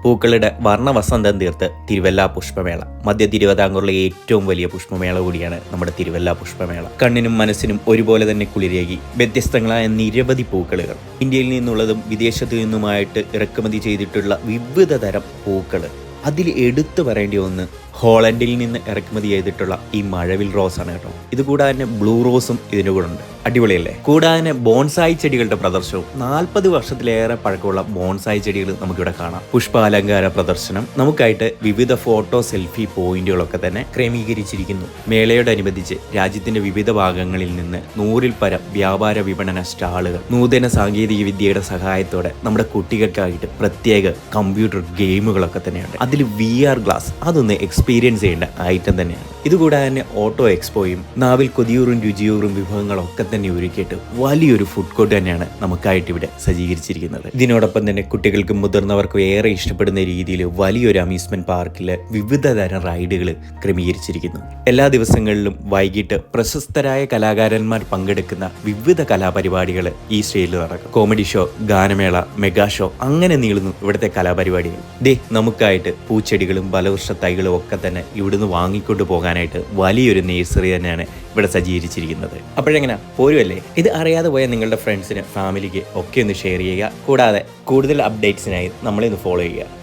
പൂക്കളുടെ വർണ്ണവസന്തം തീർത്ത് തിരുവല്ല പുഷ്പമേള. മധ്യ തിരുവിതാംകൂറിലെ ഏറ്റവും വലിയ പുഷ്പമേള കൂടിയാണ് നമ്മുടെ തിരുവല്ല പുഷ്പമേള. കണ്ണിനും മനസ്സിനും ഒരുപോലെ തന്നെ കുളിരേകി വ്യത്യസ്തങ്ങളായ നിരവധി പൂക്കളുകൾ, ഇന്ത്യയിൽ നിന്നുള്ളതും വിദേശത്തു നിന്നുമായിട്ട് ഇറക്കുമതി ചെയ്തിട്ടുള്ള വിവിധ തരം പൂക്കൾ. അതിൽ എടുത്തു പറയേണ്ടി ഒന്ന് ഹോളണ്ടിൽ നിന്ന് ഇറക്കുമതി ചെയ്തിട്ടുള്ള ഈ മഴവിൽ റോസ് ആണ് കേട്ടോ. ഇത് കൂടാതെ തന്നെ ബ്ലൂ റോസും ഇതിൻ്റെ കൂടെ ഉണ്ട്. അടിപൊളിയല്ലേ? കൂടാതെ തന്നെ ബോൺസായി ചെടികളുടെ പ്രദർശനവും 40 വർഷത്തിലേറെ പഴക്കമുള്ള ബോൺസായി ചെടികൾ നമുക്കിവിടെ കാണാം. പുഷ്പാലങ്കാര പ്രദർശനം, നമുക്കായിട്ട് വിവിധ ഫോട്ടോ സെൽഫി പോയിന്റുകളൊക്കെ തന്നെ ക്രമീകരിച്ചിരിക്കുന്നു. മേളയോടനുബന്ധിച്ച് രാജ്യത്തിന്റെ വിവിധ ഭാഗങ്ങളിൽ നിന്ന് 100-ൽ പരം വ്യാപാര വിപണന സ്റ്റാളുകൾ നൂതന സാങ്കേതിക വിദ്യയുടെ സഹായത്തോടെ നമ്മുടെ കുട്ടികൾക്കായിട്ട് പ്രത്യേക കമ്പ്യൂട്ടർ ഗെയിമുകളൊക്കെ തന്നെയുണ്ട്. അതിൽ VR ഗ്ലാസ്, അതൊന്ന് എക്സ്പീരിയൻസ് ചെയ്യേണ്ട ഐറ്റം തന്നെയാണ്. ഇതുകൂടാതെ തന്നെ ഓട്ടോ എക്സ്പോയും നാവിൽ കൊതിയൂറും രുചിയൂറും വിഭവങ്ങളൊക്കെ തന്നെ ഒരുക്കിയിട്ട് വലിയൊരു ഫുഡ് കോർട്ട് തന്നെയാണ് നമുക്കായിട്ട് ഇവിടെ സജ്ജീകരിച്ചിരിക്കുന്നത്. ഇതിനോടൊപ്പം തന്നെ കുട്ടികൾക്കും മുതിർന്നവർക്കും ഏറെ ഇഷ്ടപ്പെടുന്ന രീതിയിൽ വലിയൊരു അമ്യൂസ്മെന്റ് പാർക്കിൽ വിവിധ തരം റൈഡുകൾ ക്രമീകരിച്ചിരിക്കുന്നു. എല്ലാ ദിവസങ്ങളിലും വൈകിട്ട് പ്രശസ്തരായ കലാകാരന്മാർ പങ്കെടുക്കുന്ന വിവിധ കലാപരിപാടികൾ ഈ സ്റ്റേജിൽ നടക്കും. കോമഡി ഷോ, ഗാനമേള, മെഗാ ഷോ, അങ്ങനെ നീളുന്നു ഇവിടുത്തെ കലാപരിപാടികൾ. നമുക്കായിട്ട് പൂച്ചെടികളും ബലവൃക്ഷ തൈകളും ഒക്കെ തന്നെ ഇവിടുന്ന് വാങ്ങിക്കൊണ്ട് പോകാനായിട്ട് വലിയൊരു നേഴ്സറി തന്നെയാണ് ഇവിടെ സജ്ജീകരിച്ചിരിക്കുന്നത്. അപ്പോഴെങ്ങനെ പോരുമല്ലേ? ഇത് അറിയാതെ പോയാൽ നിങ്ങളുടെ ഫ്രണ്ട്സിന്, ഫാമിലിക്ക് ഒക്കെ ഒന്ന് ഷെയർ ചെയ്യുക. കൂടാതെ കൂടുതൽ അപ്ഡേറ്റ്സിനായി നമ്മളെ ഒന്ന് ഫോളോ ചെയ്യുക.